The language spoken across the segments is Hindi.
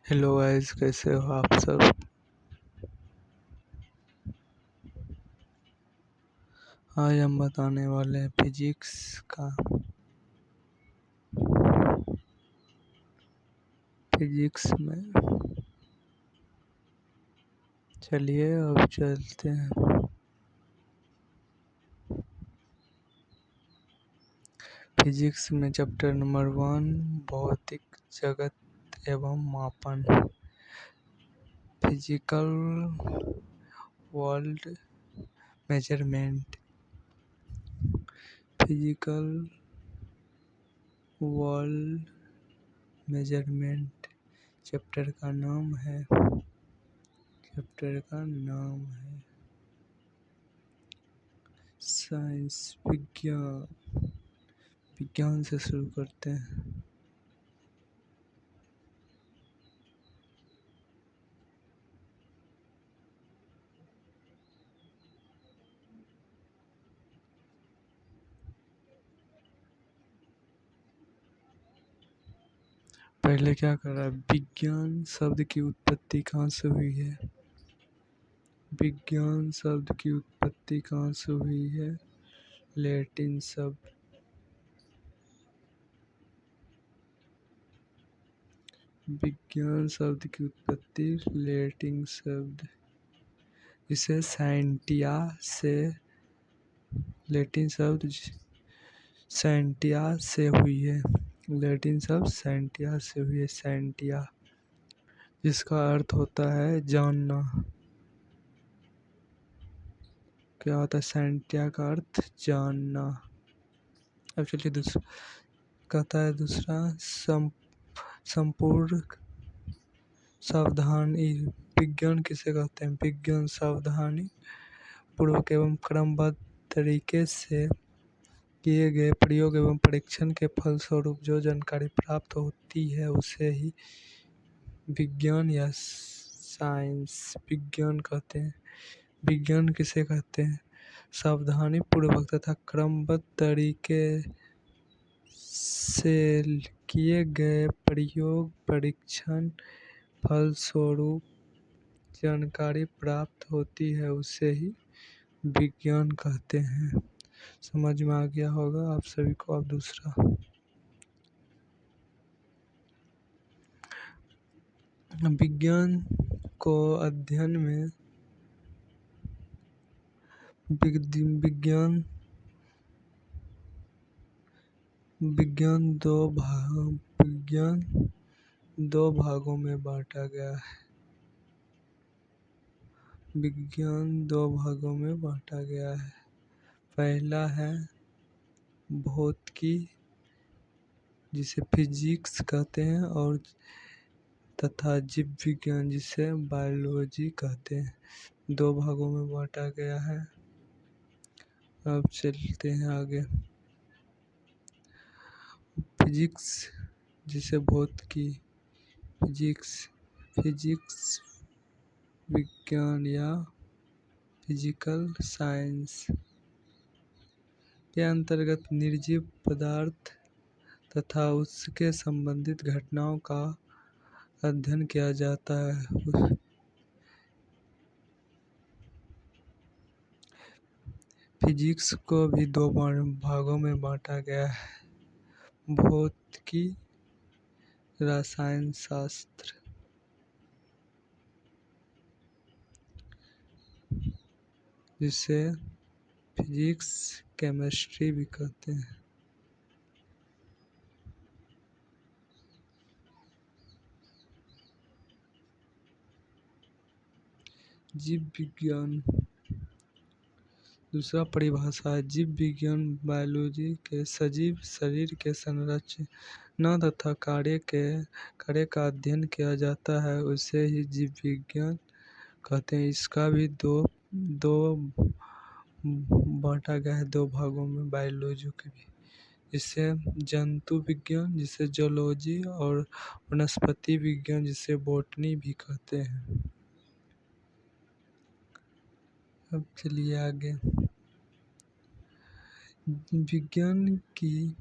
हेलो गाइस, कैसे हो आप सब। आज हम बताने वाले हैं फिजिक्स का। फिजिक्स में चलिए अब चलते हैं। फिजिक्स में चैप्टर नंबर 1, भौतिक जगत एवं मापन। Physical world measurement. Physical world measurement chapter का नाम है। साइंस, विज्ञान से शुरू करते हैं। पहले क्या कर रहा है, विज्ञान शब्द की उत्पत्ति कहाँ से हुई है। विज्ञान शब्द की उत्पत्ति कहाँ से हुई है। लैटिन शब्द। विज्ञान शब्द की उत्पत्ति लैटिन शब्द, इसे साइंटिया से, लैटिन शब्द साइंटिया से हुई है। लैटिन शब्द साइंटिया से हुई है। साइंटिया, जिसका अर्थ होता है जानना। क्या होता है साइंटिया का अर्थ? जानना। अब चलिए दूसरा कहता है, दूसरा संपूर्ण सावधानी। विज्ञान किसे कहते हैं? विज्ञान सावधानी पूर्वक एवं क्रमबद्ध तरीके से किए गए प्रयोग एवं परीक्षण के फलस्वरूप जो जानकारी प्राप्त होती है उसे ही विज्ञान या साइंस विज्ञान कहते हैं। विज्ञान किसे कहते हैं? सावधानी पूर्वक तथा क्रमबद्ध तरीके से किए गए प्रयोग परीक्षण फलस्वरूप जानकारी प्राप्त होती है उसे ही विज्ञान कहते हैं। समझ में आ गया होगा आप सभी को। अब दूसरा, विज्ञान को अध्ययन में विज्ञान विज्ञान दो भागों में बांटा गया है। विज्ञान दो भागों में बांटा गया है। पहला है भौतिकी, जिसे फिजिक्स कहते हैं, और तथा जीव विज्ञान, जिसे बायोलॉजी कहते हैं। दो भागों में बांटा गया है। अब चलते हैं आगे। फिजिक्स, जिसे भौतिकी, फिजिक्स विज्ञान या फिजिकल साइंस के अंतर्गत निर्जीव पदार्थ तथा उसके संबंधित घटनाओं का अध्ययन किया जाता है। फिजिक्स को भी दो भागों में बांटा गया है। भौतिकी, रसायन शास्त्र, जिसे फिजिक्स केमिस्ट्री भी कहते हैं। जीव विज्ञान, दूसरा परिभाषा है जीव विज्ञान बायोलॉजी के सजीव शरीर के संरचना तथा कार्य का अध्ययन किया जाता है, उसे ही जीव विज्ञान कहते हैं। इसका भी दो बांटा गया है, दो भागों में बायोलॉजी के भी। जिसे जंतु विज्ञान, जिसे जूलॉजी, और वनस्पति विज्ञान, जिसे बॉटनी भी कहते हैं। अब चलिए आगे। विज्ञान की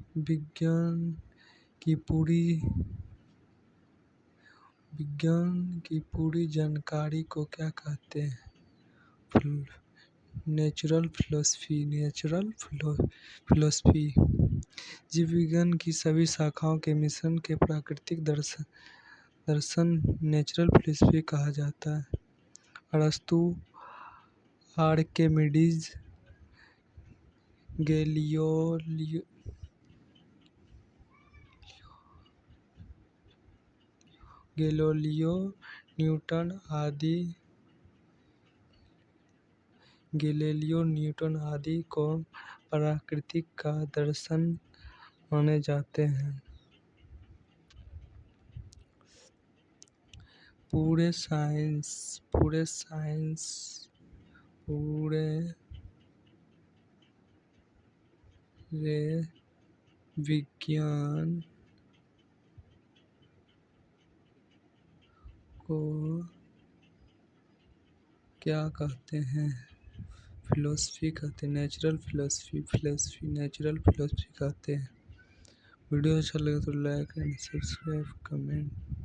विज्ञान की पूरी जानकारी को क्या कहते हैं? Natural philosophy. जीव विज्ञान की सभी शाखाओं के मिश्रण के प्राकृतिक दर्शन नेचुरल फिलोसफी कहा जाता है। अरस्तु, आर्किमिडीज, गैलीलियो न्यूटन आदि को प्रकृति का दर्शन माने जाते हैं। पूरे विज्ञान को क्या कहते हैं? फिलोसफी कहते हैं। नेचुरल फिलोसफी कहते हैं। वीडियो अच्छा लगे तो लाइक एंड सब्सक्राइब कमेंट।